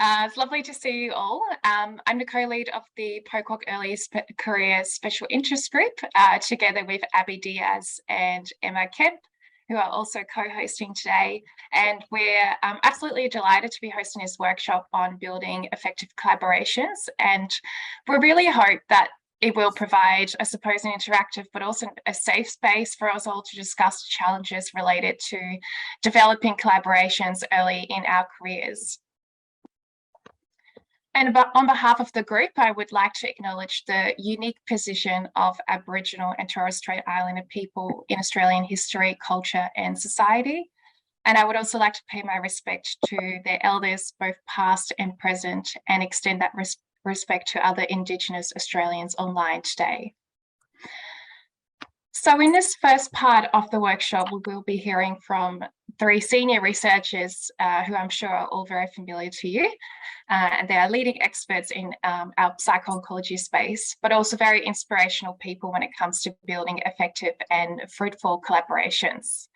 It's lovely to see you all. I'm the co-lead of the PoCoG Early Career Special Interest Group, together with Abby Diaz and Emma Kemp, who are also co-hosting today. And we're absolutely delighted to be hosting this workshop on building effective collaborations. And we really hope that it will provide, I suppose, an interactive but also a safe space for us all to discuss challenges related to developing collaborations early in our careers. And on behalf of the group, I would like to acknowledge the unique position of Aboriginal and Torres Strait Islander people in Australian history, culture and society. And I would also like to pay my respect to their elders, both past and present, and extend that respect to other Indigenous Australians online today. So in this first part of the workshop, we will be hearing from three senior researchers who I'm sure are all very familiar to you. And they are leading experts in our psycho-oncology space, but also very inspirational people when it comes to building effective and fruitful collaborations.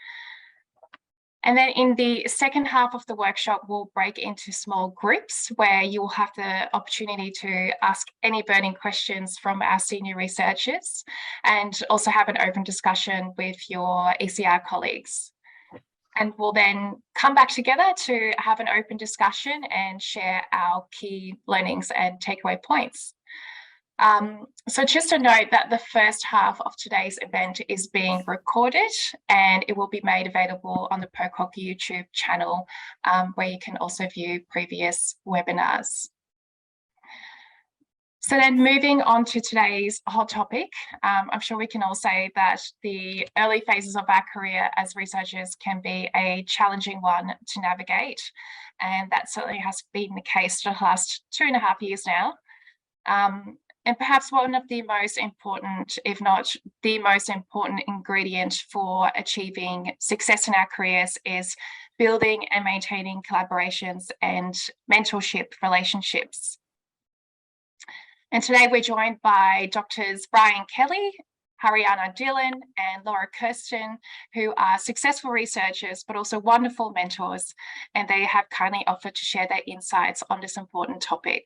And then in the second half of the workshop, we'll break into small groups where you'll have the opportunity to ask any burning questions from our senior researchers and also have an open discussion with your ECR colleagues. And we'll then come back together to have an open discussion and share our key learnings and takeaway points. So just to note that the first half of today's event is being recorded and it will be made available on the PoCoG YouTube channel, where you can also view previous webinars. So then moving on to today's hot topic, I'm sure we can all say that the early phases of our career as researchers can be a challenging one to navigate. And that certainly has been the case for the last 2.5 years now. And perhaps one of the most important, if not the most important ingredient for achieving success in our careers is building and maintaining collaborations and mentorship relationships. And today we're joined by Doctors Brian Kelly, Haryana Dhillon, and Laura Kirsten, who are successful researchers, but also wonderful mentors. And they have kindly offered to share their insights on this important topic.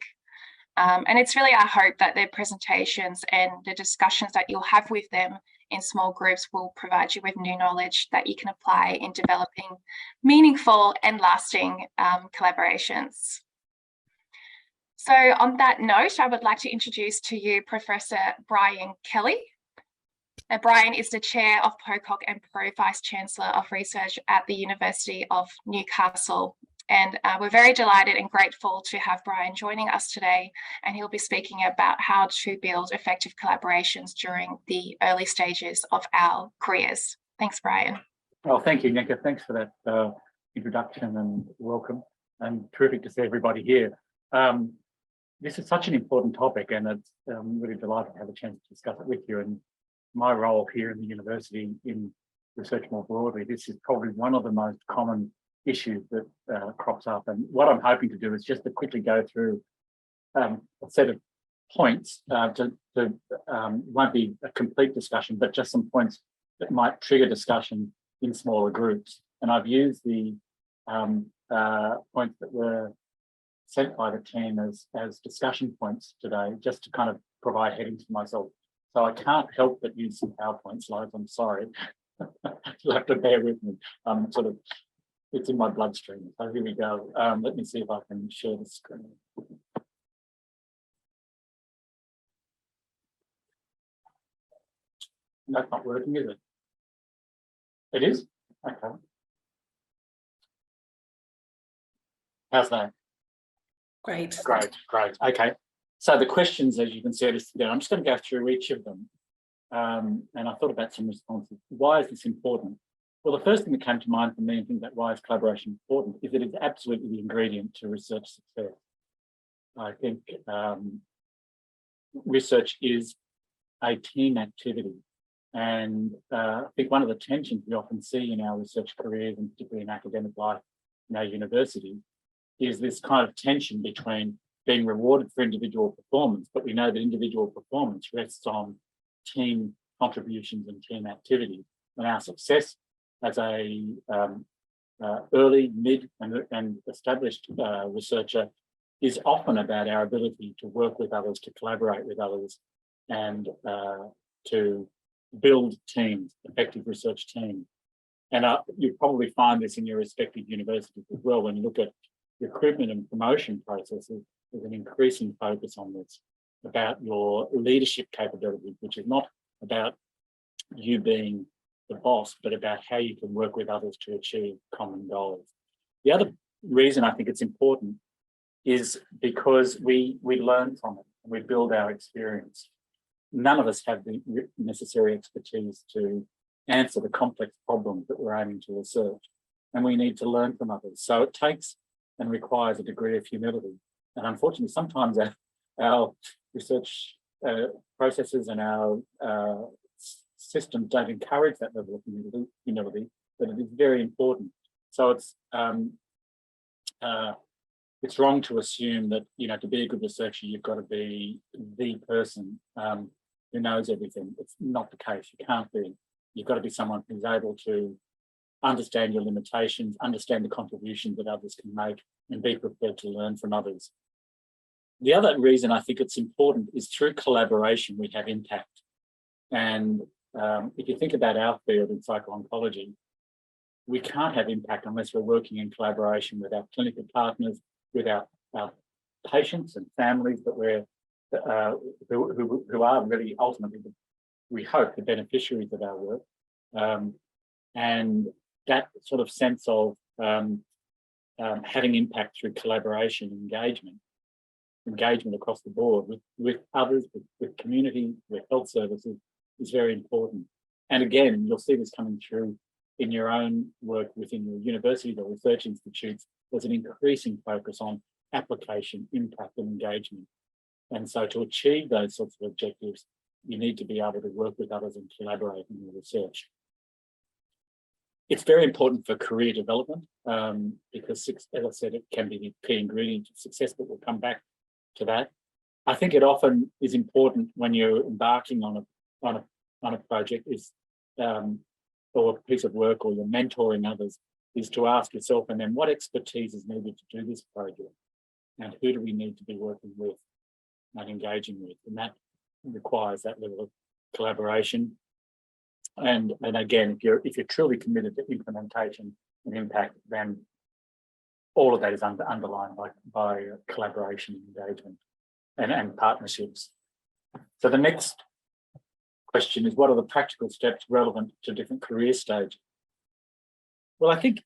And it's really our hope that their presentations and the discussions that you'll have with them in small groups will provide you with new knowledge that you can apply in developing meaningful and lasting collaborations. So on that note, I would like to introduce to you Professor Brian Kelly. Brian is the chair of PoCoG and Pro-Vice Chancellor of Research at the University of Newcastle. And we're very delighted and grateful to have Brian joining us today, and he'll be speaking about how to build effective collaborations during the early stages of our careers. Thanks, Brian. Well, thank you, Nika. Thanks for that introduction and welcome, and terrific to see everybody here. This is such an important topic, and it's really delighted to have a chance to discuss it with you. And my role here in the university in research more broadly, this is probably one of the most common issues that crops up, and what I'm hoping to do is just to quickly go through a set of points. Won't be a complete discussion, but just some points that might trigger discussion in smaller groups. And I've used the points that were sent by the team as discussion points today, just to kind of provide headings for myself. So I can't help but use some PowerPoint slides. I'm sorry. You'll have to bear with me. It's in my bloodstream. So here we go. Let me see if I can share the screen. That's not working, is it? It is? Okay. How's that? Great. Great. Okay. So the questions, as you can see, I'm just going to go through each of them. And I thought about some responses. Why is this important? Well, the first thing that came to mind for me and think that why is collaboration important is that it's absolutely the ingredient to research success. I think research is a team activity. And I think one of the tensions we often see in our research careers, and particularly in academic life in our university, is this kind of tension between being rewarded for individual performance, but we know that individual performance rests on team contributions and team activity. And our success as a early, mid, and established researcher is often about our ability to work with others, to collaborate with others, and to build teams, effective research teams. And you probably find this in your respective universities as well. When you look at recruitment and promotion processes, there's an increasing focus on this, about your leadership capabilities, which is not about you being the boss, but about how you can work with others to achieve common goals. The other reason I think it's important is because we learn from it and we build our experience. None of us have the necessary expertise to answer the complex problems that we're aiming to research, and we need to learn from others. So it takes and requires a degree of humility. And unfortunately, sometimes our research processes and our systems don't encourage that level of humility, but it is very important. So it's wrong to assume that, you know, to be a good researcher, you've got to be the person who knows everything. It's not the case. You can't be. You've got to be someone who's able to understand your limitations, understand the contributions that others can make, and be prepared to learn from others. The other reason I think it's important is through collaboration, we have impact. And if you think about our field in psycho-oncology, we can't have impact unless we're working in collaboration with our clinical partners, with our patients and families that we're who are really ultimately, we hope, the beneficiaries of our work. And that sort of sense of having impact through collaboration, engagement across the board with others, with community, with health services is very important. And again, you'll see this coming through in your own work within your universities or research institutes. There's an increasing focus on application, impact, and engagement. And so to achieve those sorts of objectives, you need to be able to work with others and collaborate in your research. It's very important for career development because, as I said, it can be the key ingredient of success, but we'll come back to that. I think it often is important when you're embarking on a project or a piece of work, or you're mentoring others, is to ask yourself, and then what expertise is needed to do this project, and who do we need to be working with and engaging with, and that requires that level of collaboration. And again, if you're truly committed to implementation and impact, then all of that is underlined by collaboration, engagement, and partnerships. So the next question is, what are the practical steps relevant to different career stages? Well, I think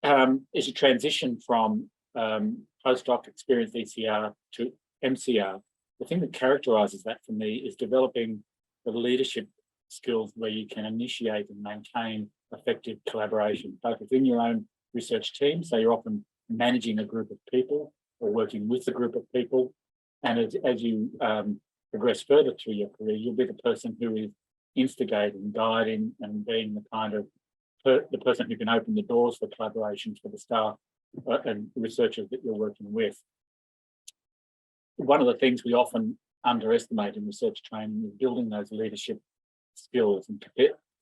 as you transition from postdoc experienced ECR to MCR, the thing that characterises that for me is developing the leadership skills where you can initiate and maintain effective collaboration, both within your own research team, so you're often managing a group of people or working with a group of people, and as you progress further through your career, you'll be the person who is instigating, guiding, and being the kind of the person who can open the doors for collaborations for the staff and researchers that you're working with. One of the things we often underestimate in research training is building those leadership skills and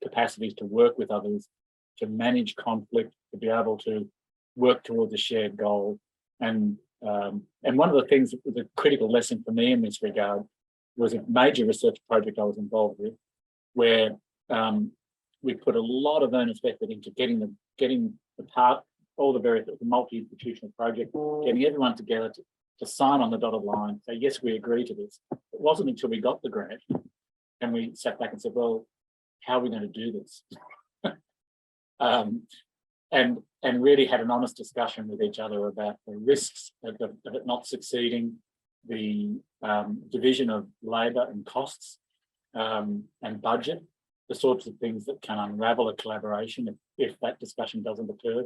capacities to work with others, to manage conflict, to be able to work towards a shared goal. And one of the things that was a critical lesson for me in this regard was a major research project I was involved with, where we put a lot of earnest effort into getting all the various multi-institutional project, getting everyone together to sign on the dotted line, say, yes, we agree to this. It wasn't until we got the grant and we sat back and said, well, how are we going to do this? And really had an honest discussion with each other about the risks of it not succeeding, the division of labour and costs and budget, the sorts of things that can unravel a collaboration if that discussion doesn't occur,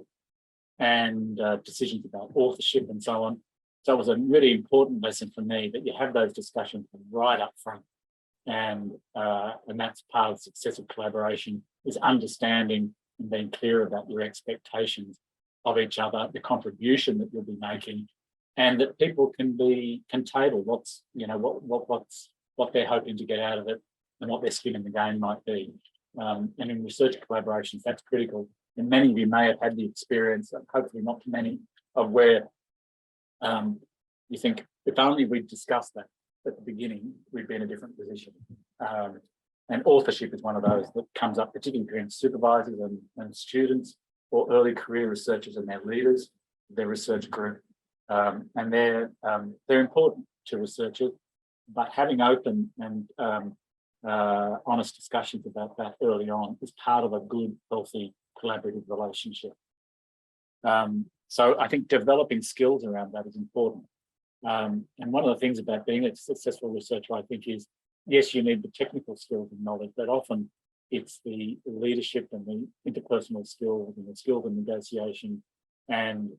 and decisions about authorship and so on. So it was a really important lesson for me that you have those discussions right up front, and that's part of the success of collaboration, is understanding and being clear about your expectations of each other, the contribution that you'll be making, and that people can table what they're hoping to get out of it and what their skin in the game might be. And in research collaborations, that's critical. And many of you may have had the experience, hopefully not too many, of where You think, if only we'd discussed that at the beginning, we'd be in a different position. And authorship is one of those that comes up, particularly between supervisors and students, or early career researchers and their leaders, their research group. And they're important to researchers, but having open and honest discussions about that early on is part of a good, healthy, collaborative relationship. So I think developing skills around that is important. And one of the things about being a successful researcher, I think, is, yes, you need the technical skills and knowledge, but often it's the leadership and the interpersonal skills and the skills of negotiation and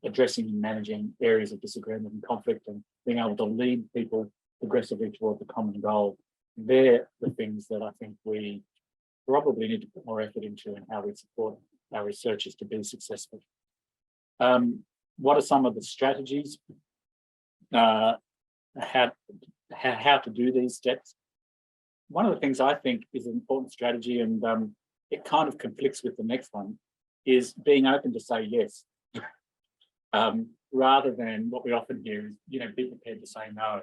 addressing and managing areas of disagreement and conflict and being able to lead people progressively towards a common goal. They're the things that I think we probably need to put more effort into and how we support our researchers to be successful. What are some of the strategies, how to do these steps? One of the things I think is an important strategy, and it kind of conflicts with the next one, is being open to say yes, rather than what we often hear is, be prepared to say no.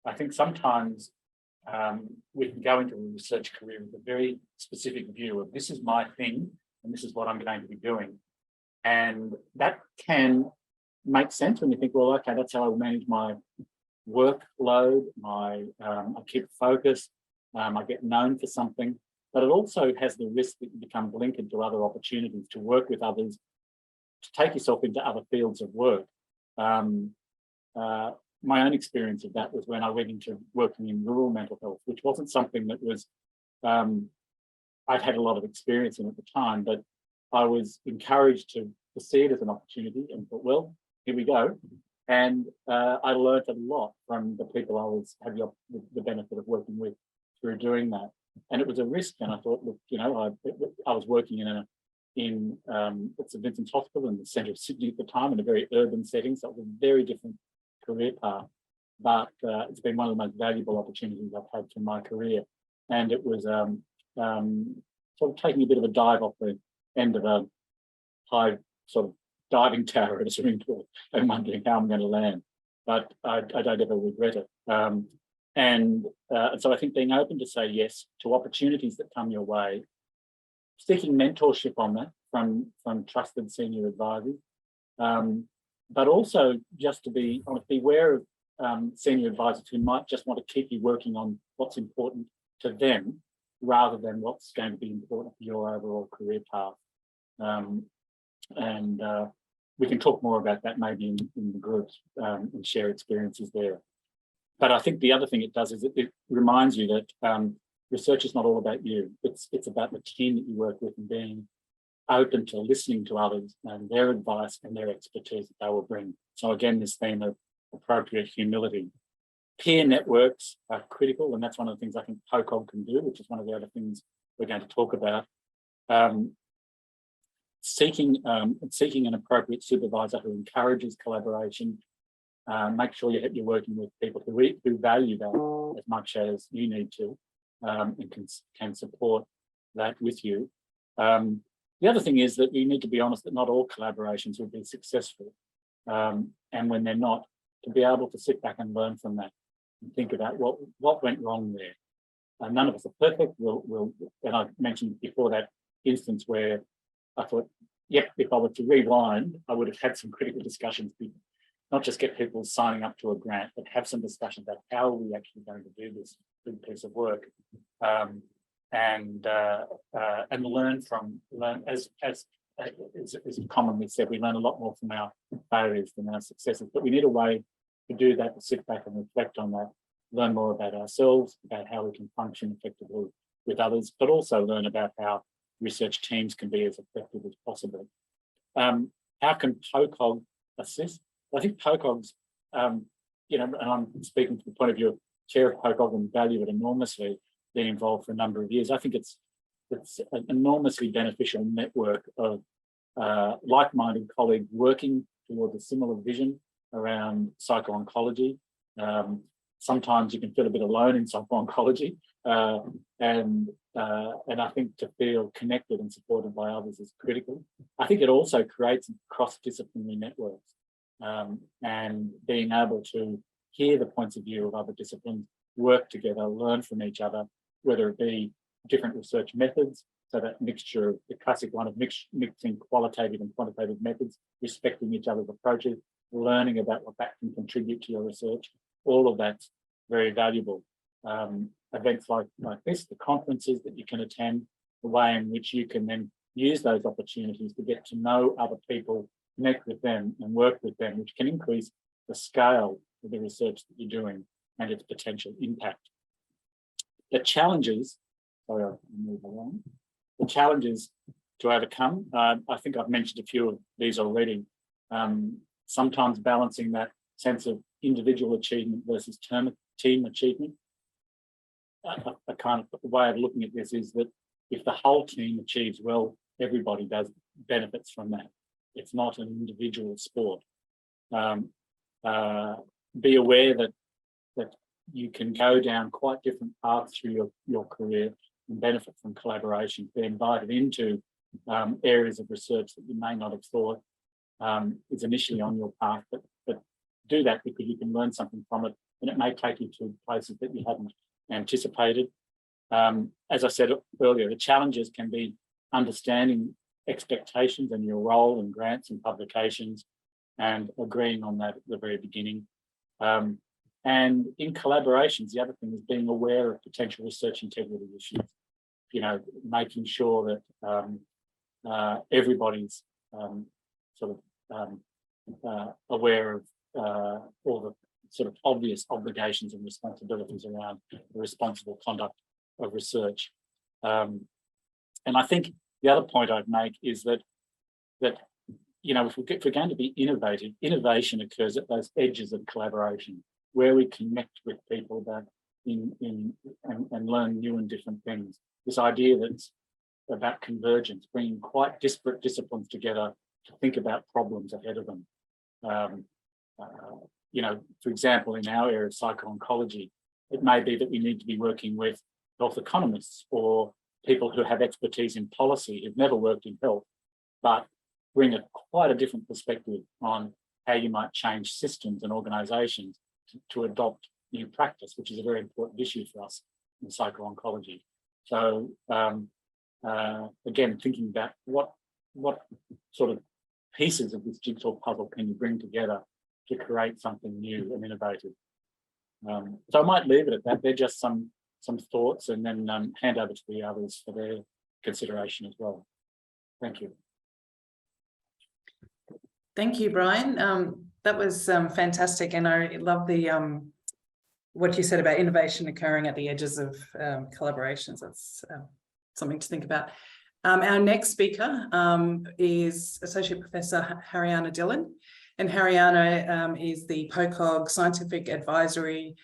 I think sometimes we can go into a research career with a very specific view of, this is my thing and this is what I'm going to be doing. And that can make sense when you think, well, okay, that's how I manage my workload, I keep focused, I get known for something, but it also has the risk that you become blinkered to other opportunities to work with others, to take yourself into other fields of work. My own experience of that was when I went into working in rural mental health, which wasn't something that was, I'd had a lot of experience in at the time, but I was encouraged to see it as an opportunity and thought, well, here we go. And I learned a lot from the people I had the benefit of working with through doing that. And it was a risk. And I thought, look, I was working in St Vincent's Hospital in the centre of Sydney at the time, in a very urban setting. So it was a very different career path. But it's been one of the most valuable opportunities I've had in my career. And it was sort of taking a bit of a dive off the end of a high sort of diving tower at a swimming pool and wondering how I'm going to land. But I don't ever regret it. And so I think being open to say yes to opportunities that come your way, seeking mentorship on that from trusted senior advisors, but also just to be aware of senior advisors who might just want to keep you working on what's important to them rather than what's going to be important for your overall career path. We can talk more about that maybe in the groups and share experiences there. But I think the other thing it does is it reminds you that research is not all about you. It's about the team that you work with and being open to listening to others and their advice and their expertise that they will bring. So again, this theme of appropriate humility. Peer networks are critical, and that's one of the things I think PoCoG can do, which is one of the other things we're going to talk about. Seeking an appropriate supervisor who encourages collaboration. Make sure you're working with people who value that as much as you need to, and can support that with you. The other thing is that you need to be honest that not all collaborations will be successful, and when they're not, to be able to sit back and learn from that and think about what went wrong there. None of us are perfect. And I mentioned before that instance where I thought, yep, if I were to rewind, I would have had some critical discussions, not just get people signing up to a grant, but have some discussions about how are we actually going to do this big piece of work, and learn as commonly said, we learn a lot more from our failures than our successes. But we need a way to do that, to sit back and reflect on that, learn more about ourselves, about how we can function effectively with others, but also learn about how research teams can be as effective as possible. How can PoCoG assist? I think PoCoG's, and I'm speaking from the point of view of chair of PoCoG and value it enormously, been involved for a number of years. I think it's an enormously beneficial network of like-minded colleagues working towards a similar vision around psycho-oncology. Sometimes you can feel a bit alone in psycho-oncology, and and I think to feel connected and supported by others is critical. I think it also creates cross-disciplinary networks, and being able to hear the points of view of other disciplines, work together, learn from each other, whether it be different research methods, so that mixture of the classic one of mixing qualitative and quantitative methods, respecting each other's approaches, learning about what that can contribute to your research. All of that's very valuable. Events like this, the conferences that you can attend, the way in which you can then use those opportunities to get to know other people, connect with them and work with them, which can increase the scale of the research that you're doing and its potential impact. The challenges, sorry, I'll move along. The challenges to overcome, I think I've mentioned a few of these already. Sometimes balancing that sense of individual achievement versus team achievement. A kind of way of looking at this is that if the whole team achieves well, everybody benefits from that. It's not an individual sport. Be aware that you can go down quite different paths through your career and benefit from collaboration. Be invited into areas of research that you may not have thought is initially on your path, but do that because you can learn something from it, and it may take you to places that you haven't anticipated. As I said earlier, the challenges can be understanding expectations and your role in grants and publications and agreeing on that at the very beginning. And in collaborations, the other thing is being aware of potential research integrity issues, making sure that everybody's aware of all the sort of obvious obligations and responsibilities around the responsible conduct of research. And I think the other point I'd make is that if we're going to be innovative, innovation occurs at those edges of collaboration, where we connect with people and learn new and different things. This idea that's about convergence, bringing quite disparate disciplines together to think about problems ahead of them. For example, in our area of psycho-oncology, it may be that we need to be working with health economists or people who have expertise in policy, who've never worked in health, but bring quite a different perspective on how you might change systems and organisations to adopt new practice, which is a very important issue for us in psycho-oncology. So again, thinking about what sort of pieces of this jigsaw puzzle can you bring together to create something new and innovative. So I might leave it at that. They're just some thoughts, and then hand over to the others for their consideration as well. Thank you. Thank you, Brian. That was fantastic, and I love the what you said about innovation occurring at the edges of collaborations. That's something to think about. Our next speaker is Associate Professor Haryana Dhillon, and Haryana is the PoCoG Scientific Advisory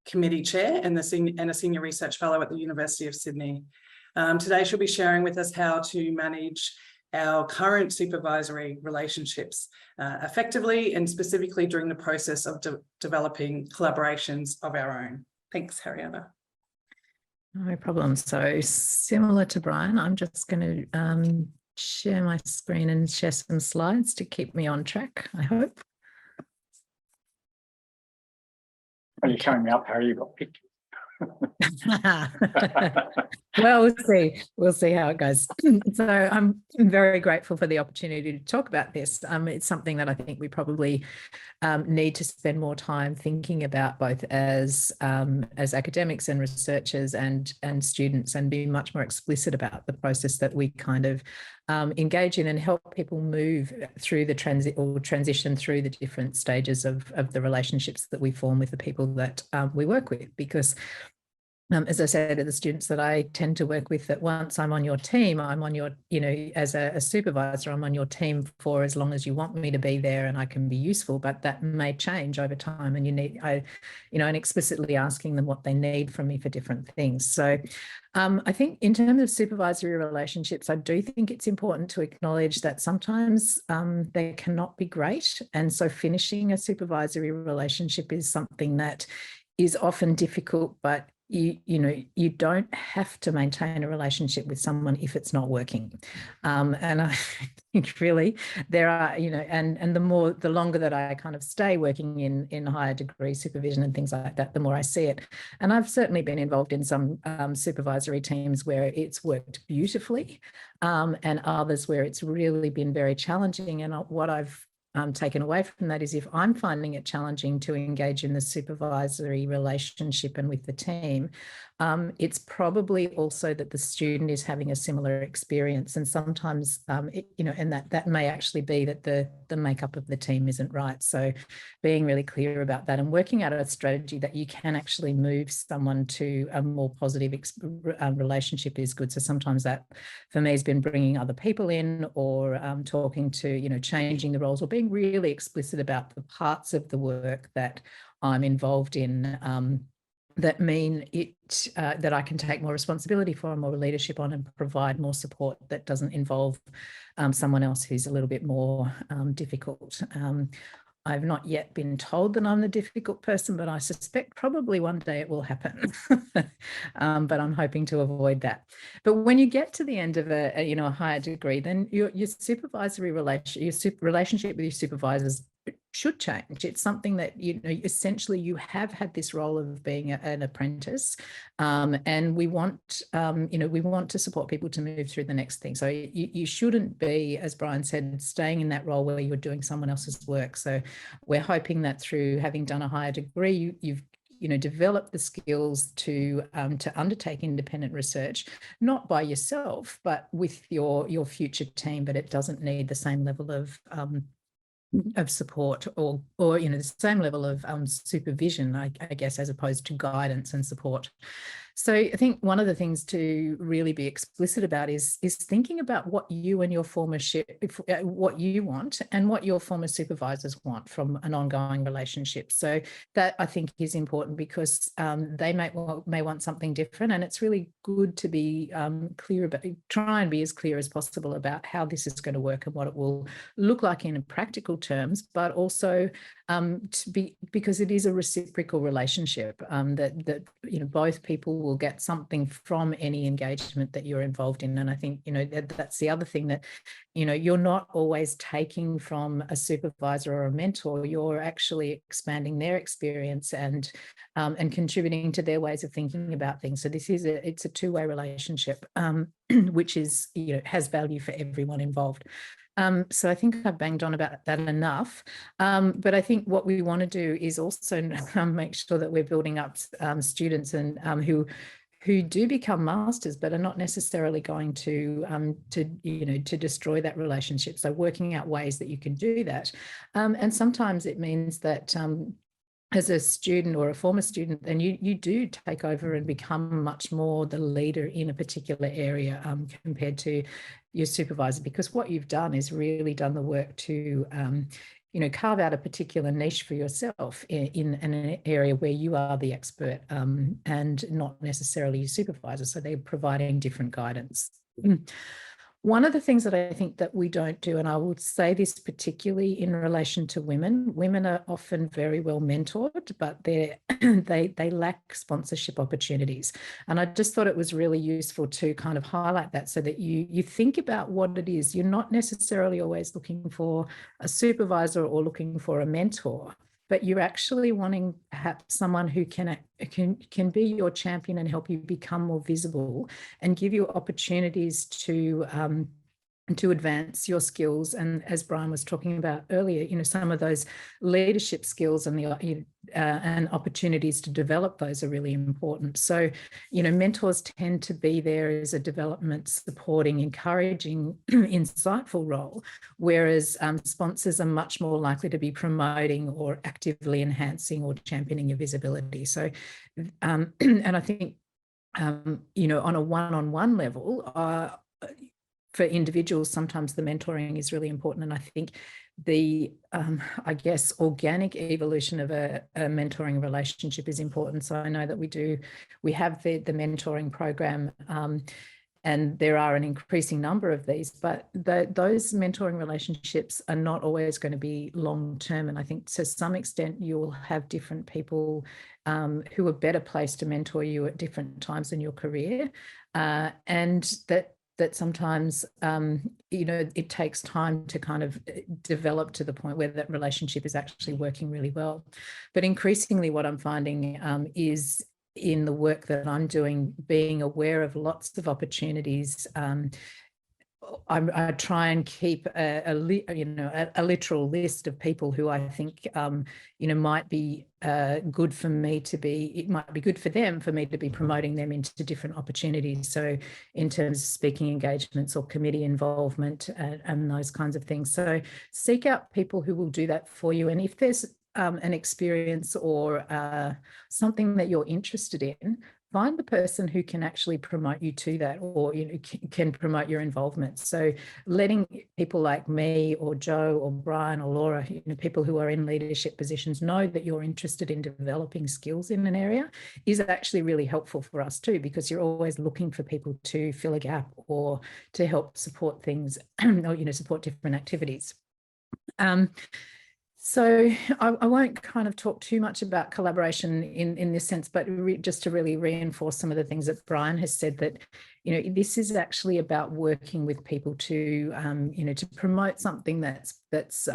Committee Chair and a Senior Research Fellow at the University of Sydney. Today she'll be sharing with us how to manage our current supervisory relationships effectively and specifically during the process of developing collaborations of our own. Thanks, Haryana. No problem. So similar to Brian, I'm just going to share my screen and share some slides to keep me on track, I hope. Are you showing me up, Harry? You've got pictures. Well, we'll see how it goes. So I'm very grateful for the opportunity to talk about this. It's something that I think we probably need to spend more time thinking about, both as academics and researchers and students, and be much more explicit about the process that we kind of engage in and help people move through the transition through the different stages of the relationships that we form with the people that we work with. Because as I said to the students that I tend to work with, that once I'm on your team, I'm on your, as a supervisor, I'm on your team for as long as you want me to be there, and I can be useful, but that may change over time, and and explicitly asking them what they need from me for different things. So I think in terms of supervisory relationships, I do think it's important to acknowledge that sometimes they cannot be great. And so finishing a supervisory relationship is something that is often difficult, but you don't have to maintain a relationship with someone if it's not working. And I think really there are, and the longer that I kind of stay working in higher degree supervision and things like that, the more I see it. And I've certainly been involved in some supervisory teams where it's worked beautifully, and others where it's really been very challenging. And what I've taken away from that is, if I'm finding it challenging to engage in the supervisory relationship and with the team, it's probably also that the student is having a similar experience. And sometimes, and that may actually be that the makeup of the team isn't right. So being really clear about that and working out a strategy that you can actually move someone to a more positive relationship is good. So sometimes that for me has been bringing other people in, or talking to, changing the roles, or being really explicit about the parts of the work that I'm involved in, that mean that I can take more responsibility for, more leadership on, and provide more support that doesn't involve someone else who's a little bit more difficult. I've not yet been told that I'm the difficult person, but I suspect probably one day it will happen. But I'm hoping to avoid that. But when you get to the end of a higher degree, then your supervisory relationship with your supervisors should change. It's something that, essentially you have had this role of being an apprentice, and we want to support people to move through the next thing. So you shouldn't be, as Brian said, staying in that role where you're doing someone else's work. So we're hoping that through having done a higher degree, you've develop the skills to undertake independent research, not by yourself, but with your future team. But it doesn't need the same level of support or the same level of supervision, I guess, as opposed to guidance and support. So I think one of the things to really be explicit about is thinking about what you and your what you want and what your former supervisors want from an ongoing relationship. So that, I think, is important, because they may want something different, and it's really good to be clear about, try and be as clear as possible about how this is going to work and what it will look like in practical terms, but also because it is a reciprocal relationship, that both people will get something from any engagement that you're involved in. And I think that's the other thing, that you're not always taking from a supervisor or a mentor. You're actually expanding their experience and contributing to their ways of thinking about things. So it's a two-way relationship, which is has value for everyone involved. So I think I've banged on about that enough. But I think what we want to do is also make sure that we're building up students and who do become masters, but are not necessarily going to destroy that relationship. So working out ways that you can do that. And sometimes it means that as a student or a former student, then you do take over and become much more the leader in a particular area compared to your supervisor, because what you've done is really done the work to carve out a particular niche for yourself in an area where you are the expert, and not necessarily your supervisor. So they're providing different guidance. One of the things that I think that we don't do, and I would say this particularly in relation to women are often very well mentored, but they lack sponsorship opportunities. And I just thought it was really useful to kind of highlight that, so that you think about what it is. You're not necessarily always looking for a supervisor or looking for a mentor, but you're actually wanting perhaps someone who can be your champion and help you become more visible and give you opportunities to advance your skills. And as Brian was talking about earlier, some of those leadership skills and and opportunities to develop those are really important. So, mentors tend to be there as a development, supporting, encouraging, insightful role, whereas sponsors are much more likely to be promoting or actively enhancing or championing your visibility. So, and I think, on a one-on-one level, for individuals, sometimes the mentoring is really important. And I think the, I guess, organic evolution of a mentoring relationship is important. So I know that we have the mentoring program and there are an increasing number of these, but those mentoring relationships are not always going to be long term. And I think to some extent you'll have different people who are better placed to mentor you at different times in your career, and that sometimes, it takes time to kind of develop to the point where that relationship is actually working really well. But increasingly what I'm finding is in the work that I'm doing, being aware of lots of opportunities. I try and keep a literal list of people who I think, might be good for me to be, it might be good for them, for me to be promoting them into different opportunities. So in terms of speaking engagements or committee involvement and those kinds of things. So seek out people who will do that for you. And if there's an experience or something that you're interested in, find the person who can actually promote you to that, or can promote your involvement. So letting people like me or Joe or Brian or Laura, people who are in leadership positions, know that you're interested in developing skills in an area is actually really helpful for us too, because you're always looking for people to fill a gap or to help support things or support different activities. So I won't kind of talk too much about collaboration in this sense, but just to really reinforce some of the things that Brian has said, that, this is actually about working with people to, to promote something that's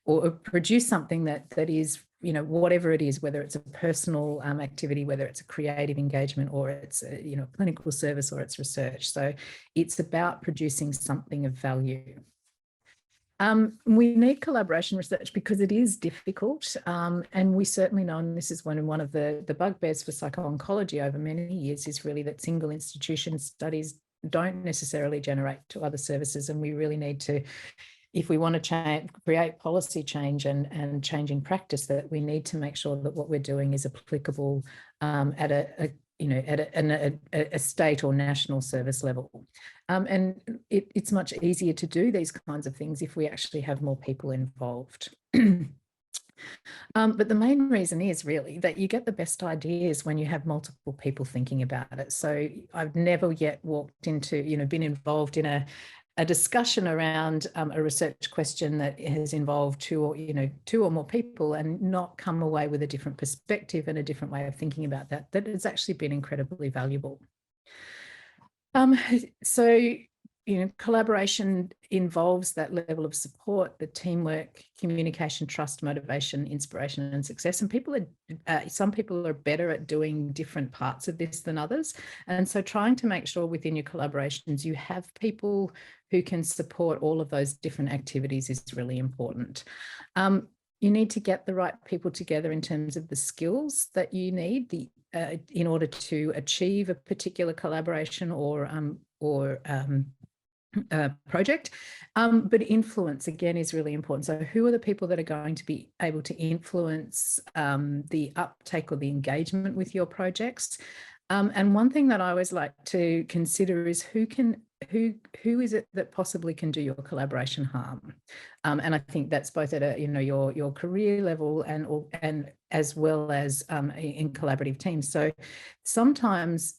or produce something that is, whatever it is, whether it's a personal activity, whether it's a creative engagement, or it's a, clinical service, or it's research. So it's about producing something of value. We need collaboration research because it is difficult, and we certainly know, and this is one of the bugbears for psycho-oncology over many years, is really that single institution studies don't necessarily generate to other services, and we really need to, if we want to create policy change and changing practice, that we need to make sure that what we're doing is applicable at a state or national service level. And it's much easier to do these kinds of things if we actually have more people involved. But the main reason is really that you get the best ideas when you have multiple people thinking about it. So I've never yet walked into, been involved in a discussion around a research question that has involved two or more people and not come away with a different perspective and a different way of thinking about that has actually been incredibly valuable. So, collaboration involves that level of support, the teamwork, communication, trust, motivation, inspiration, and success. And some people are better at doing different parts of this than others. And so trying to make sure within your collaborations, you have people who can support all of those different activities is really important. You need to get the right people together in terms of the skills that you need in order to achieve a particular collaboration or project. But influence, again, is really important. So who are the people that are going to be able to influence the uptake or the engagement with your projects? And one thing that I always like to consider is who is it that possibly can do your collaboration harm? And I think that's both at your career level and as well as in collaborative teams. So sometimes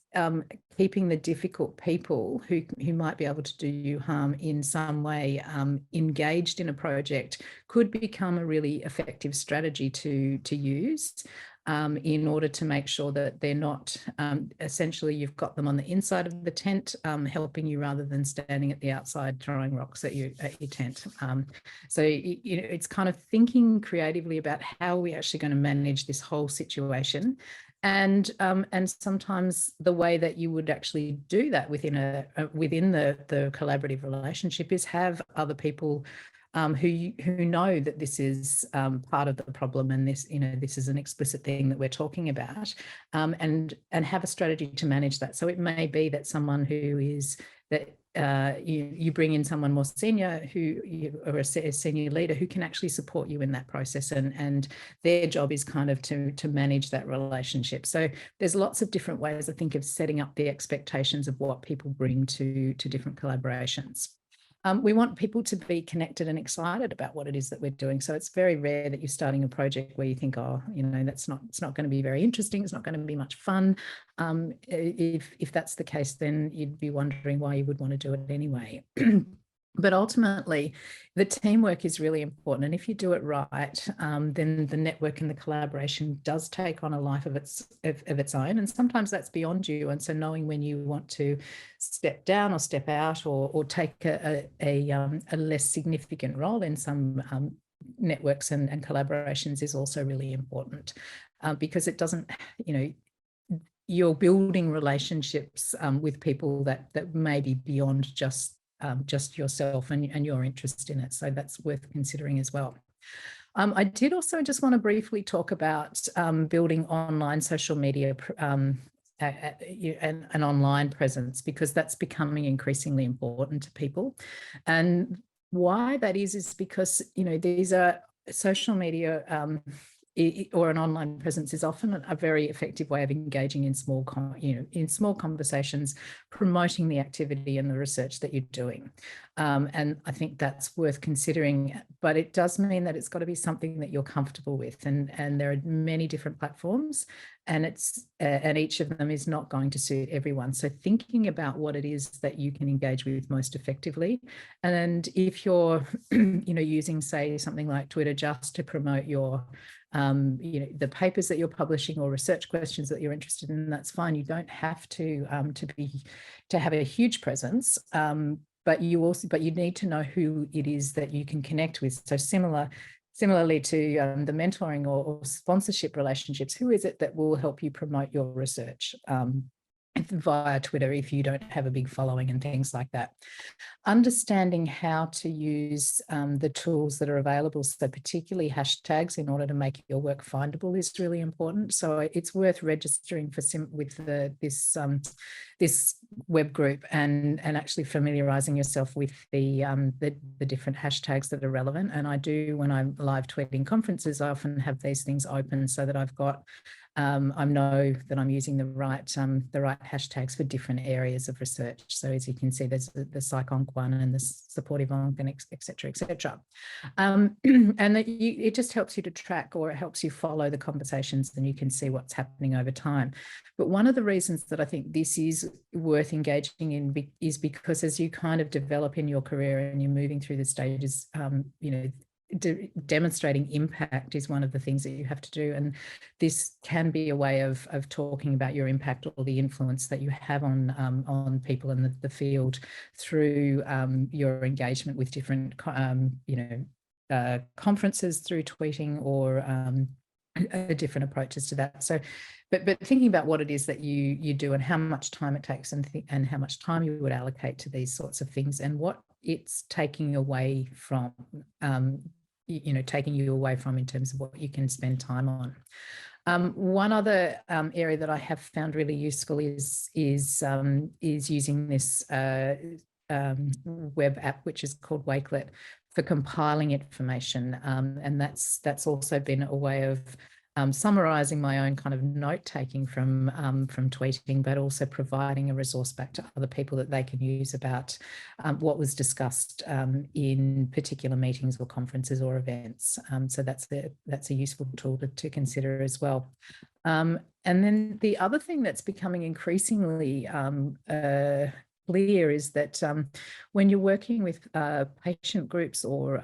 keeping the difficult people who might be able to do you harm in some way engaged in a project could become a really effective strategy to use. In order to make sure that they're not, essentially you've got them on the inside of the tent, helping you rather than standing at the outside throwing rocks at your tent. So, it's kind of thinking creatively about how we're actually going to manage this whole situation. And sometimes the way that you would actually do that within the collaborative relationship is have other people who know that this is part of the problem, and this is an explicit thing that we're talking about, and have a strategy to manage that. So it may be that someone who is that you bring in someone more senior or a senior leader who can actually support you in that process, and their job is kind of to manage that relationship. So there's lots of different ways, I think, of setting up the expectations of what people bring to different collaborations. We want people to be connected and excited about what it is that we're doing. So it's very rare that you're starting a project where you think, oh, you know, it's not going to be very interesting. It's not going to be much fun. If that's the case, then you'd be wondering why you would want to do it anyway. But ultimately, the teamwork is really important. And if you do it right, then the network and the collaboration does take on a life of its own. And sometimes that's beyond you. And so knowing when you want to step down or step out or take a less significant role in some networks and collaborations is also really important, because it doesn't, you know, you're building relationships with people that may be beyond just yourself and your interest in it. So that's worth considering as well. I did also just want to briefly talk about building online social media and online presence, because that's becoming increasingly important to people. And why that is because, you know, these are social media or an online presence is often a very effective way of engaging in small conversations, promoting the activity and the research that you're doing. And I think that's worth considering, but it does mean that it's got to be something that you're comfortable with. And there are many different platforms, and and each of them is not going to suit everyone. So thinking about what it is that you can engage with most effectively. And if you're, you know, using, say, something like Twitter just to promote your you know, the papers that you're publishing or research questions that you're interested in, that's fine. You don't have to have a huge presence, but you need to know who it is that you can connect with. So similarly to the mentoring or sponsorship relationships, who is it that will help you promote your research via Twitter if you don't have a big following and things like that. Understanding how to use the tools that are available, so particularly hashtags, in order to make your work findable is really important. So it's worth registering for this web group and actually familiarizing yourself with the different hashtags that are relevant. And I do, when I'm live tweeting conferences, I often have these things open so that I've got I know that I'm using the right hashtags for different areas of research. So as you can see, there's the Psycho-onc one and the supportive onc and et cetera. And that it just helps you to track, or it helps you follow the conversations, and you can see what's happening over time. But one of the reasons that I think this is worth engaging in is because as you kind of develop in your career and you're moving through the stages, you know, demonstrating impact is one of the things that you have to do, and this can be a way of talking about your impact or the influence that you have on people in the field through your engagement with different conferences, through tweeting or different approaches to that. So but thinking about what it is that you do and how much time it takes and how much time you would allocate to these sorts of things and what it's taking away from taking you away from in terms of what you can spend time on. One other area that I have found really useful is using this web app, which is called Wakelet, for compiling information, and that's also been a way of summarizing my own kind of note taking from tweeting, but also providing a resource back to other people that they can use about what was discussed in particular meetings or conferences or events. So that's a useful tool to consider as well. And then the other thing that's becoming increasingly clear is that when you're working with patient groups or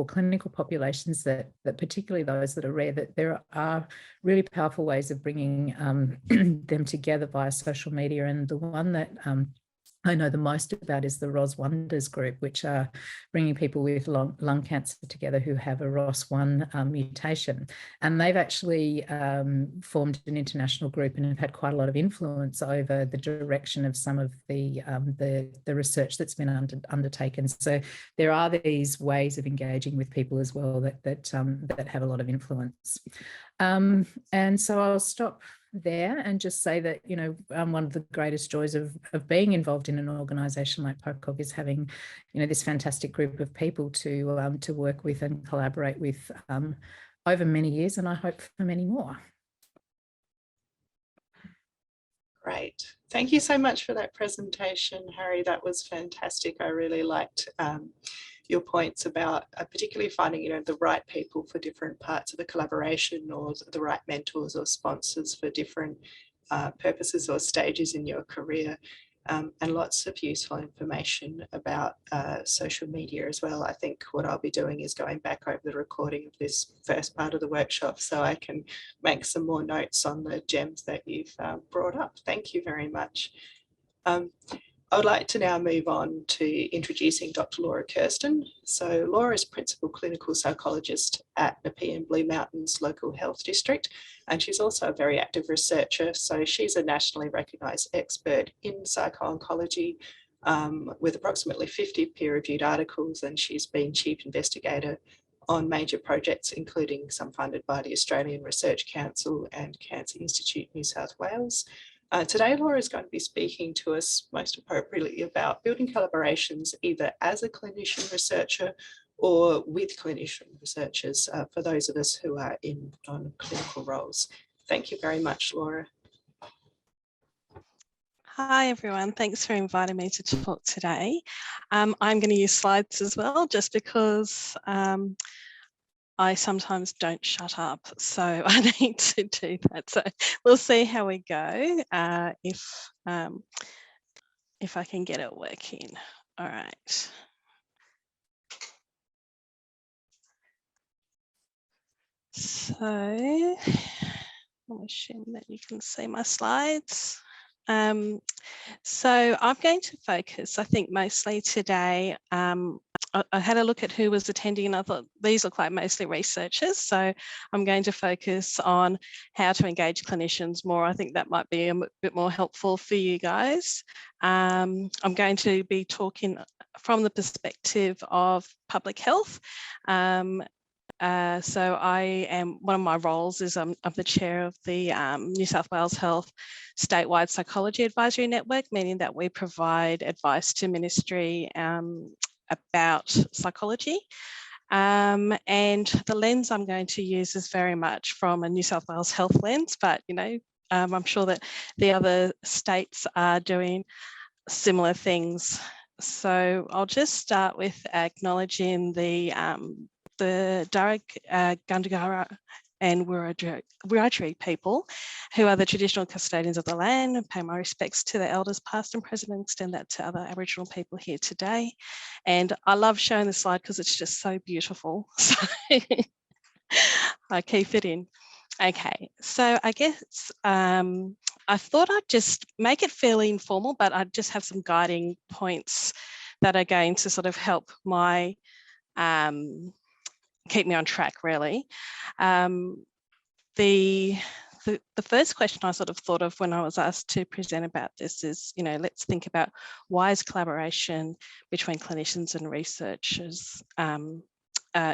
clinical populations, that particularly those that are rare, that there are really powerful ways of bringing them together via social media. And the one that I know the most about is the ROS1 group, which are bringing people with lung cancer together who have a ROS1 mutation. And they've actually formed an international group and have had quite a lot of influence over the direction of some of the research that's been undertaken. So there are these ways of engaging with people as well that have a lot of influence. And so I'll stop there and just say that, one of the greatest joys of being involved in an organisation like PoCoG is having, this fantastic group of people to work with and collaborate with over many years, and I hope for many more. Great. Thank you so much for that presentation, Harry. That was fantastic. I really liked your points about particularly finding, the right people for different parts of the collaboration, or the right mentors or sponsors for different purposes or stages in your career. And lots of useful information about social media as well. I think what I'll be doing is going back over the recording of this first part of the workshop so I can make some more notes on the gems that you've brought up. Thank you very much. I would like to now move on to introducing Dr. Laura Kirsten. So Laura is Principal Clinical Psychologist at Nepean Blue Mountains Local Health District, and she's also a very active researcher. So she's a nationally recognised expert in psycho-oncology with approximately 50 peer-reviewed articles, and she's been Chief Investigator on major projects, including some funded by the Australian Research Council and Cancer Institute New South Wales. Today, Laura is going to be speaking to us most appropriately about building collaborations either as a clinician researcher or with clinician researchers for those of us who are in non-clinical roles. Thank you very much, Laura. Hi everyone, thanks for inviting me to talk today. I'm going to use slides as well, just because I sometimes don't shut up, so I need to do that. So we'll see how we go if I can get it working. All right. So I'll assume that you can see my slides. So I'm going to focus, I think, mostly today. I had a look at who was attending and I thought these look like mostly researchers. So I'm going to focus on how to engage clinicians more. I think that might be a bit more helpful for you guys. I'm going to be talking from the perspective of public health. So one of my roles is I'm the chair of the New South Wales Health Statewide Psychology Advisory Network, meaning that we provide advice to Ministry about psychology. And the lens I'm going to use is very much from a New South Wales health lens, but I'm sure that the other states are doing similar things. So I'll just start with acknowledging the Darug, Gundungurra and Wiradjuri people, who are the traditional custodians of the land, and pay my respects to the elders past and present, and extend that to other Aboriginal people here today. And I love showing this slide because it's just so beautiful. So I keep it in. Okay, so I guess I thought I'd just make it fairly informal, but I'd just have some guiding points that are going to sort of help my keep me on track, really. The first question I sort of thought of when I was asked to present about this is, let's think about why is collaboration between clinicians and researchers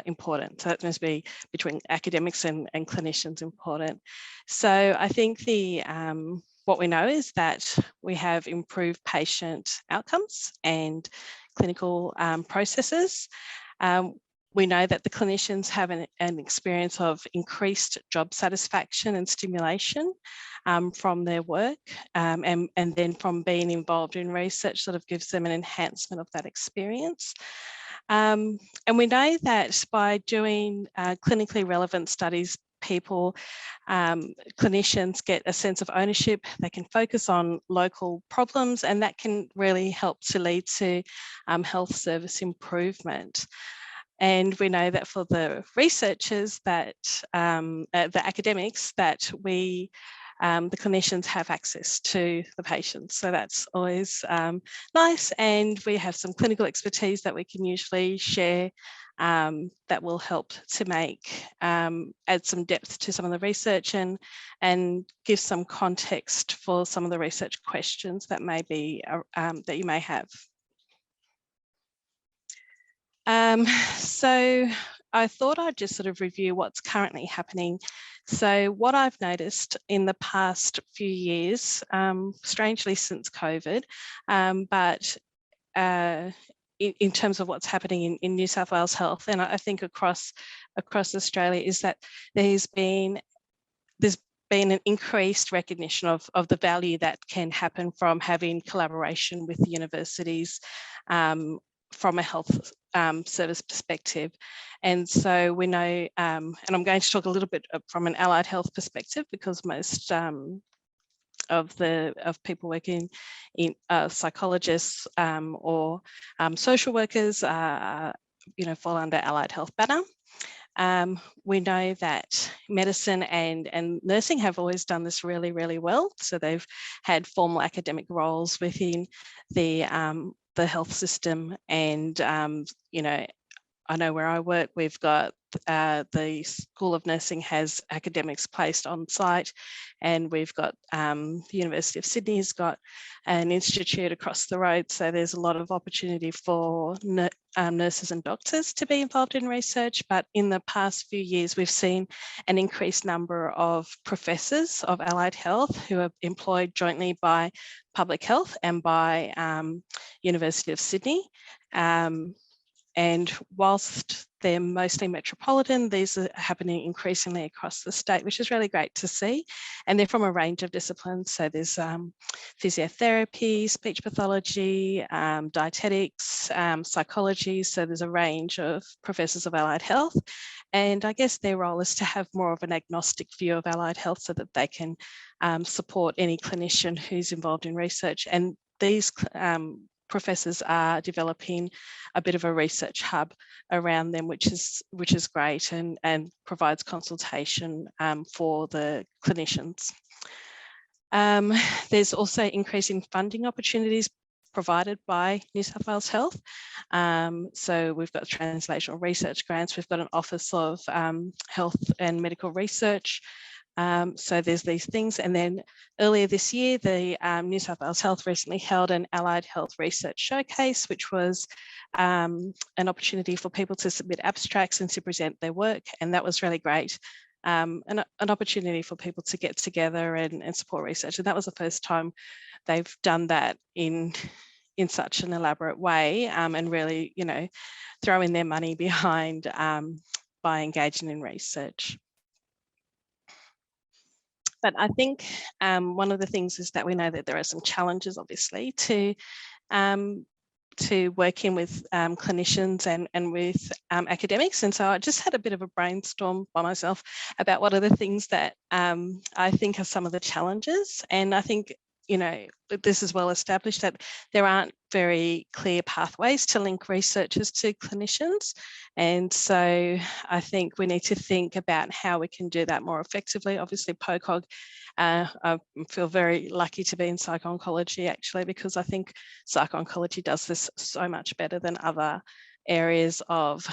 important? So that must be between academics and clinicians important. So I think what we know is that we have improved patient outcomes and clinical processes. We know that the clinicians have an experience of increased job satisfaction and stimulation from their work, and then from being involved in research sort of gives them an enhancement of that experience. And we know that by doing clinically relevant studies, clinicians get a sense of ownership, they can focus on local problems, and that can really help to lead to health service improvement. And we know that for the researchers, that the academics, that the clinicians have access to the patients. So that's always nice. And we have some clinical expertise that we can usually share that will help to add some depth to some of the research and give some context for some of the research questions that that you may have. So I thought I'd just sort of review what's currently happening. So what I've noticed in the past few years, strangely since COVID, but in terms of what's happening in New South Wales Health, and I think across Australia, is that there's been an increased recognition of the value that can happen from having collaboration with the universities from a health service perspective. And so we know, and I'm going to talk a little bit from an allied health perspective, because most of people working in psychologists or social workers fall under allied health banner. We know that medicine and nursing have always done this really, really well. So they've had formal academic roles within the health system. And, I know where I work, we've got the School of Nursing has academics placed on site, and we've got the University of Sydney's got an institute across the road. So there's a lot of opportunity for nurses and doctors to be involved in research. But in the past few years, we've seen an increased number of professors of allied health who are employed jointly by Public Health and by University of Sydney. And whilst they're mostly metropolitan, these are happening increasingly across the state, which is really great to see. And they're from a range of disciplines. So there's physiotherapy, speech pathology, dietetics, psychology. So there's a range of professors of allied health. And I guess their role is to have more of an agnostic view of allied health so that they can support any clinician who's involved in research. And these professors are developing a bit of a research hub around them, which is great, and provides consultation for the clinicians. There's also increasing funding opportunities provided by New South Wales Health. So we've got translational research grants, we've got an Office of Health and Medical Research. So there's these things. And then earlier this year, the New South Wales Health recently held an Allied Health Research Showcase, which was an opportunity for people to submit abstracts and to present their work. And that was really great. An opportunity for people to get together and support research. And that was the first time they've done that in such an elaborate way, and really, throwing their money behind by engaging in research. But I think one of the things is that we know that there are some challenges, obviously, to working with clinicians and with academics. And so I just had a bit of a brainstorm by myself about what are the things that I think are some of the challenges. And I think, this is well established that there aren't very clear pathways to link researchers to clinicians. And so I think we need to think about how we can do that more effectively. Obviously, PoCoG, I feel very lucky to be in psycho-oncology, actually, because I think psycho-oncology does this so much better than other areas of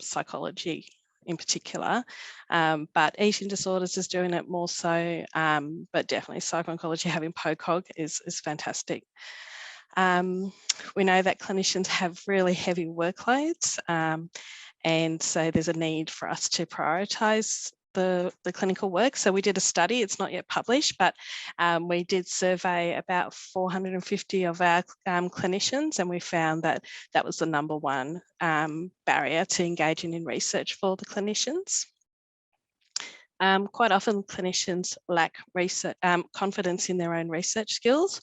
psychology in particular, but eating disorders is doing it more so, but definitely psycho-oncology, having PoCoG is fantastic. We know that clinicians have really heavy workloads, and so there's a need for us to prioritise the clinical work. So we did a study, it's not yet published, but we did survey about 450 of our clinicians, and we found that that was the number one barrier to engaging in research for the clinicians. Quite often clinicians lack research, confidence in their own research skills.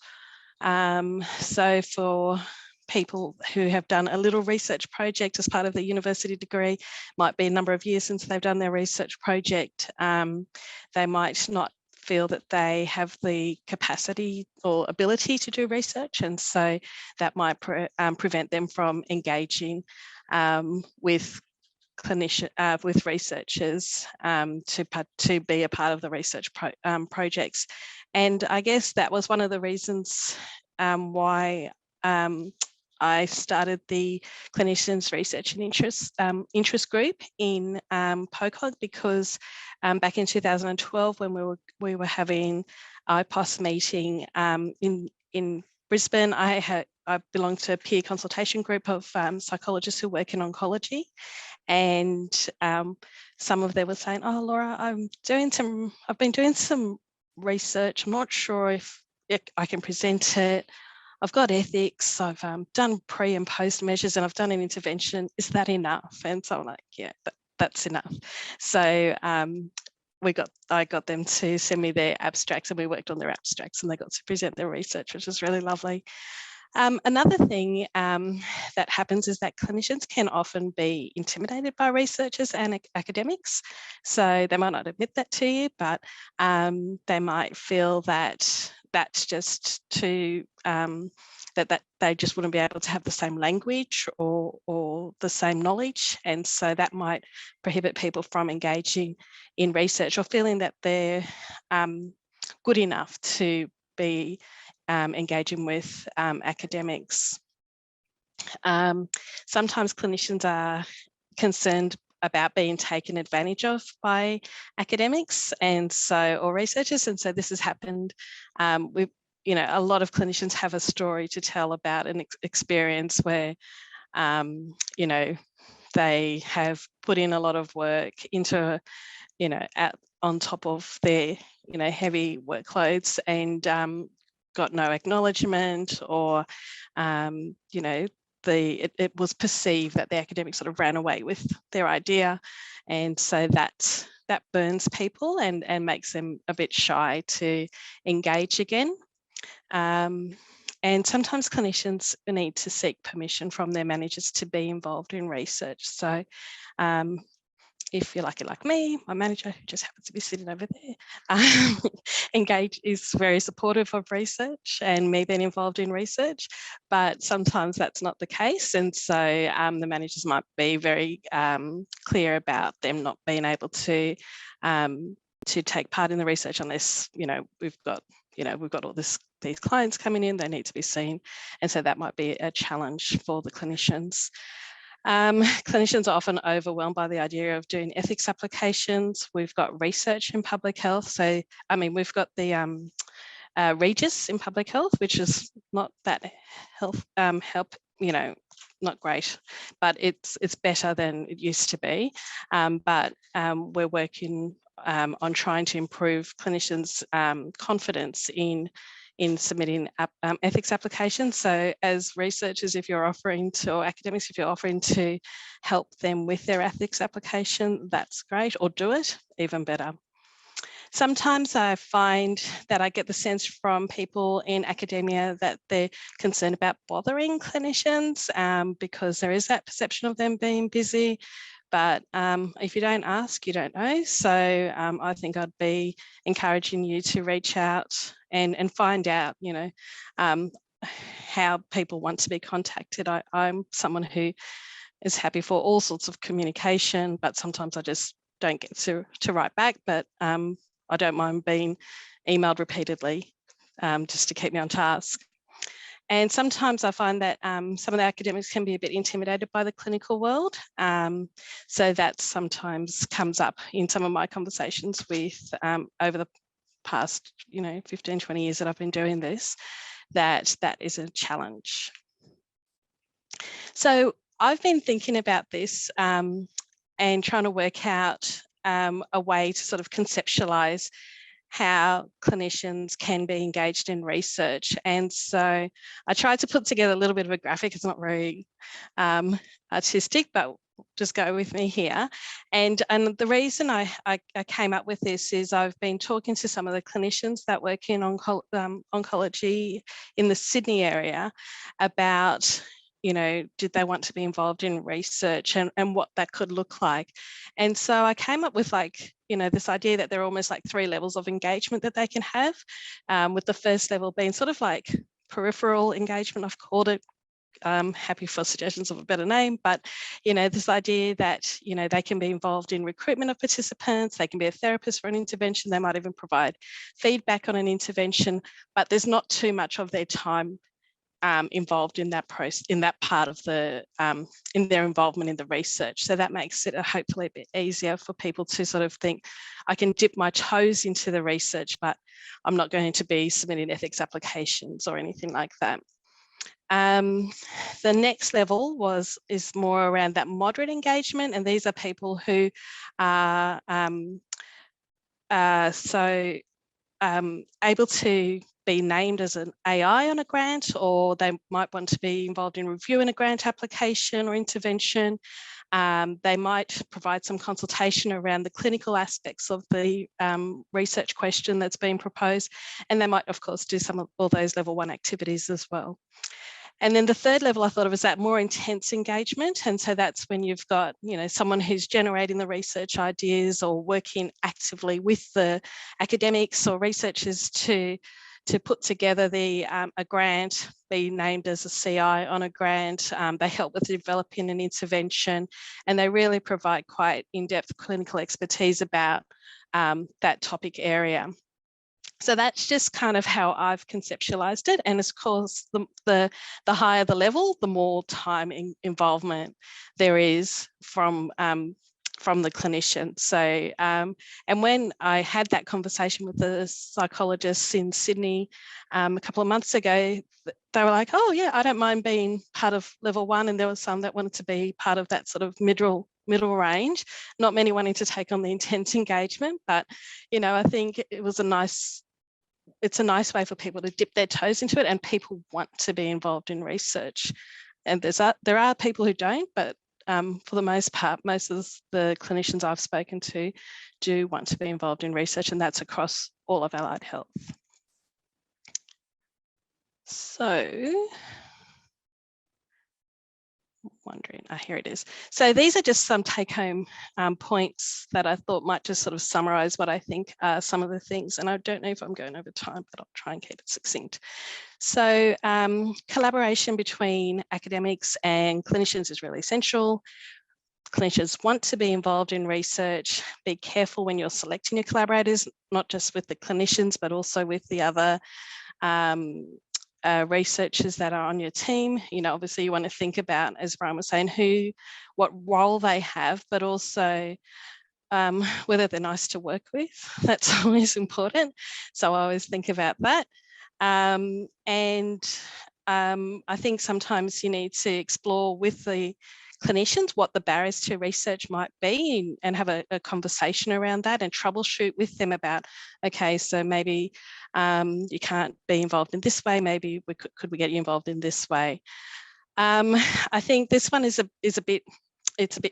So for people who have done a little research project as part of the university degree, might be a number of years since they've done their research project, they might not feel that they have the capacity or ability to do research, and so that might prevent them from engaging with with researchers to be a part of the research projects. And I guess that was one of the reasons why I started the Clinicians Research and Interest Group in PoCoG, because back in 2012, when we were having IPOS meeting in Brisbane, I belonged to a peer consultation group of psychologists who work in oncology, and some of them were saying, "Oh, Laura, I've been doing some research. I'm not sure if I can present it. I've got ethics, I've done pre and post measures, and I've done an intervention. Is that enough?" And so I'm like, yeah, that's enough. So I got them to send me their abstracts, and we worked on their abstracts, and they got to present their research, which was really lovely. Another thing that happens is that clinicians can often be intimidated by researchers and academics. So they might not admit that to you, but they might feel that that's just too, that they just wouldn't be able to have the same language or the same knowledge. And so that might prohibit people from engaging in research or feeling that they're good enough to be engaging with academics. Sometimes clinicians are concerned about being taken advantage of by academics or researchers, and so this has happened. You know, a lot of clinicians have a story to tell about an experience where, you know, they have put in a lot of work into, you know, on top of their, you know, heavy workloads, and got no acknowledgement, or you know, it was perceived that the academics sort of ran away with their idea, and so that burns people and makes them a bit shy to engage again. And sometimes clinicians need to seek permission from their managers to be involved in research. So if you're lucky like me, my manager, who just happens to be sitting over there, is very supportive of research and me being involved in research, but sometimes that's not the case. And so the managers might be very clear about them not being able to take part in the research unless, you know, we've got all these clients coming in, they need to be seen. And so that might be a challenge for the clinicians. Clinicians are often overwhelmed by the idea of doing ethics applications. We've got research in public health. So, I mean, we've got the Regis in public health, which is not that help, you know, not great, but it's better than it used to be. But we're working on trying to improve clinicians' confidence in submitting ethics applications. So as researchers, if you're offering to, or academics, if you're offering to help them with their ethics application, that's great, or do it, even better. Sometimes I find that I get the sense from people in academia that they're concerned about bothering clinicians because there is that perception of them being busy. But if you don't ask, you don't know. So I think I'd be encouraging you to reach out and find out, you know, how people want to be contacted. I'm someone who is happy for all sorts of communication, but sometimes I just don't get to write back. But I don't mind being emailed repeatedly just to keep me on task. And sometimes I find that some of the academics can be a bit intimidated by the clinical world. So that sometimes comes up in some of my conversations with over the past, you know, 15, 20 years that I've been doing this, that is a challenge. So I've been thinking about this and trying to work out a way to sort of conceptualize how clinicians can be engaged in research. And so I tried to put together a little bit of a graphic. It's not very artistic, but just go with me here. And the reason I came up with this is I've been talking to some of the clinicians that work in oncology in the Sydney area about, you know, did they want to be involved in research and what that could look like. And so I came up with, like, you know, this idea that there are almost like 3 levels of engagement that they can have, with the first level being sort of like peripheral engagement, I've called it. Happy for suggestions of a better name, but, you know, this idea that, you know, they can be involved in recruitment of participants, they can be a therapist for an intervention, they might even provide feedback on an intervention, but there's not too much of their time involved in that process, in that part of the, in their involvement in the research. So that makes it hopefully a bit easier for people to sort of think, I can dip my toes into the research, but I'm not going to be submitting ethics applications or anything like that. The next level is more around that moderate engagement, and these are people who are able to be named as an AI on a grant, or they might want to be involved in reviewing a grant application or intervention. They might provide some consultation around the clinical aspects of the research question that's been proposed, and they might, of course, do some of all those level 1 activities as well. And then the third level I thought of was that more intense engagement. And so that's when you've got, you know, someone who's generating the research ideas or working actively with the academics or researchers to put together a grant, be named as a CI on a grant. They help with developing an intervention, and they really provide quite in-depth clinical expertise about that topic area. So that's just kind of how I've conceptualized it. And of course, the higher the level, the more time involvement there is from the clinician. So, and when I had that conversation with the psychologists in Sydney a couple of months ago, they were like, oh yeah, I don't mind being part of level 1. And there were some that wanted to be part of that sort of middle range, not many wanting to take on the intense engagement. But, you know, I think it was it's a nice way for people to dip their toes into it, and people want to be involved in research. And there are people who don't, but for the most part, most of the clinicians I've spoken to do want to be involved in research, and that's across all of allied health. So, wondering, here it is. So these are just some take-home points that I thought might just sort of summarize what I think are some of the things. And I don't know if I'm going over time, but I'll try and keep it succinct. So collaboration between academics and clinicians is really essential. Clinicians want to be involved in research. Be careful when you're selecting your collaborators, not just with the clinicians, but also with the other researchers that are on your team. You know, obviously you want to think about, as Brian was saying, what role they have, but also whether they're nice to work with. That's always important. So I always think about that. I think sometimes you need to explore with the clinicians what the barriers to research might be, and have a conversation around that, and troubleshoot with them about, okay, so maybe you can't be involved in this way, maybe could we get you involved in this way. I think this one is a bit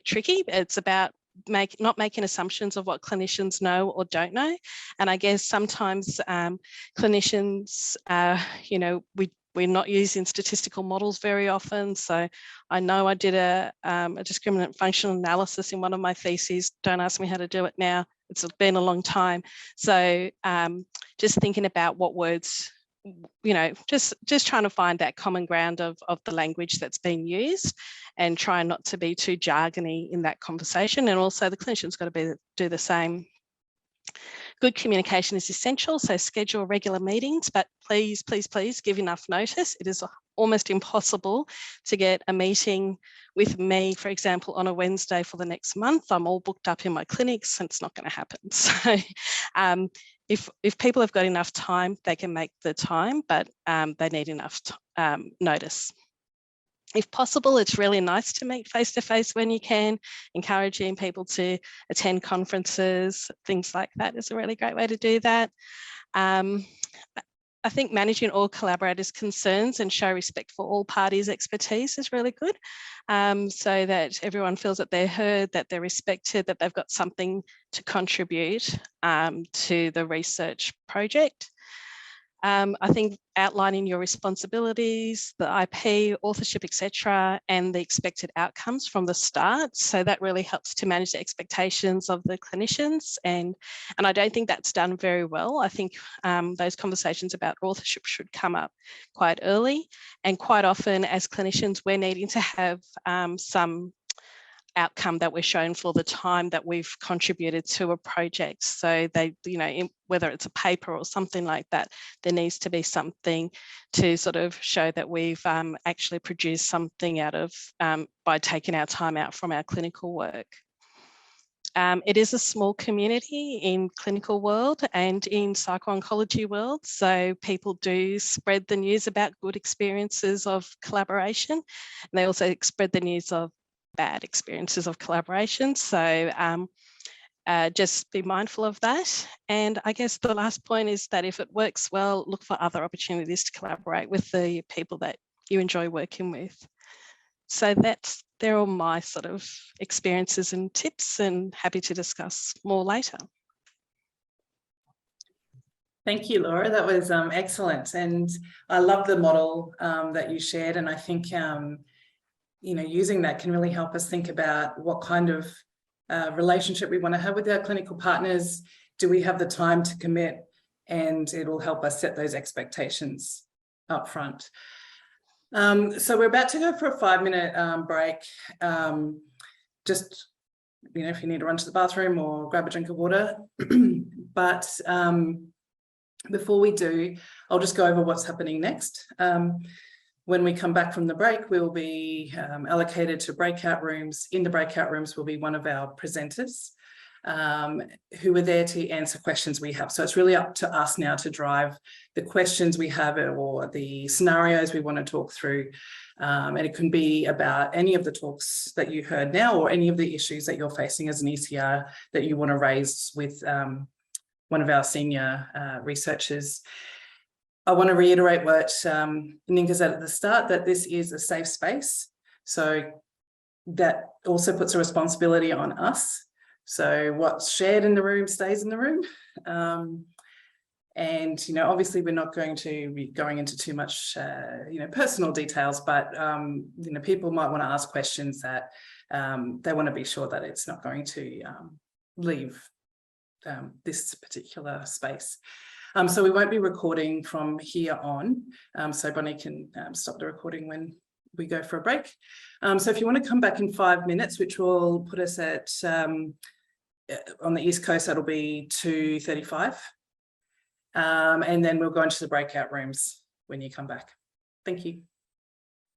tricky. It's about not making assumptions of what clinicians know or don't know. And I guess sometimes clinicians, you know, we're not using statistical models very often. So I know I did a discriminant functional analysis in one of my theses. Don't ask me how to do it now. It's been a long time. So just thinking about what words, you know, just trying to find that common ground of the language that's being used, and try not to be too jargony in that conversation. And also the clinician's got to do the same. Good communication is essential, so schedule regular meetings, but please, please, please give enough notice. It is almost impossible to get a meeting with me, for example, on a Wednesday for the next month. I'm all booked up in my clinics and it's not going to happen. So if people have got enough time, they can make the time, but they need enough notice. If possible, it's really nice to meet face-to-face when you can. Encouraging people to attend conferences, things like that is a really great way to do that. I think managing all collaborators' concerns and show respect for all parties' expertise is really good, so that everyone feels that they're heard, that they're respected, that they've got something to contribute to the research project. I think outlining your responsibilities, the IP, authorship, etc., and the expected outcomes from the start. So that really helps to manage the expectations of the clinicians. And I don't think that's done very well. I think those conversations about authorship should come up quite early. And quite often as clinicians, we're needing to have some outcome that we're shown for the time that we've contributed to a project. So they, you know, whether it's a paper or something like that, there needs to be something to sort of show that we've actually produced something out of by taking our time out from our clinical work. It is a small community in clinical world and in psycho-oncology world. So people do spread the news about good experiences of collaboration. And they also spread the news of bad experiences of collaboration. So just be mindful of that. And I guess the last point is that if it works well, look for other opportunities to collaborate with the people that you enjoy working with. So that's they're all my sort of experiences and tips, and happy to discuss more later. Thank you, Laura. That was excellent. And I love the model that you shared. And I think, you know, using that can really help us think about what kind of relationship we want to have with our clinical partners. Do we have the time to commit? And it'll help us set those expectations up front. So we're about to go for a 5-minute break. Just, you know, if you need to run to the bathroom or grab a drink of water. But before we do, I'll just go over what's happening next. When we come back from the break, we'll be allocated to breakout rooms. In the breakout rooms will be one of our presenters who are there to answer questions we have. So it's really up to us now to drive the questions we have or the scenarios we want to talk through. And it can be about any of the talks that you heard now or any of the issues that you're facing as an ECR that you want to raise with one of our senior researchers. I want to reiterate what Ninka said at the start, that this is a safe space. So that also puts a responsibility on us. So what's shared in the room stays in the room. And, you know, obviously we're not going to be going into too much, you know, personal details, but, you know, people might want to ask questions that they want to be sure that it's not going to leave this particular space. So we won't be recording from here on. So Bonnie can stop the recording when we go for a break. So if you want to come back in 5 minutes, which will put us at, on the East Coast, that'll be 2:35. And then we'll go into the breakout rooms when you come back. Thank you.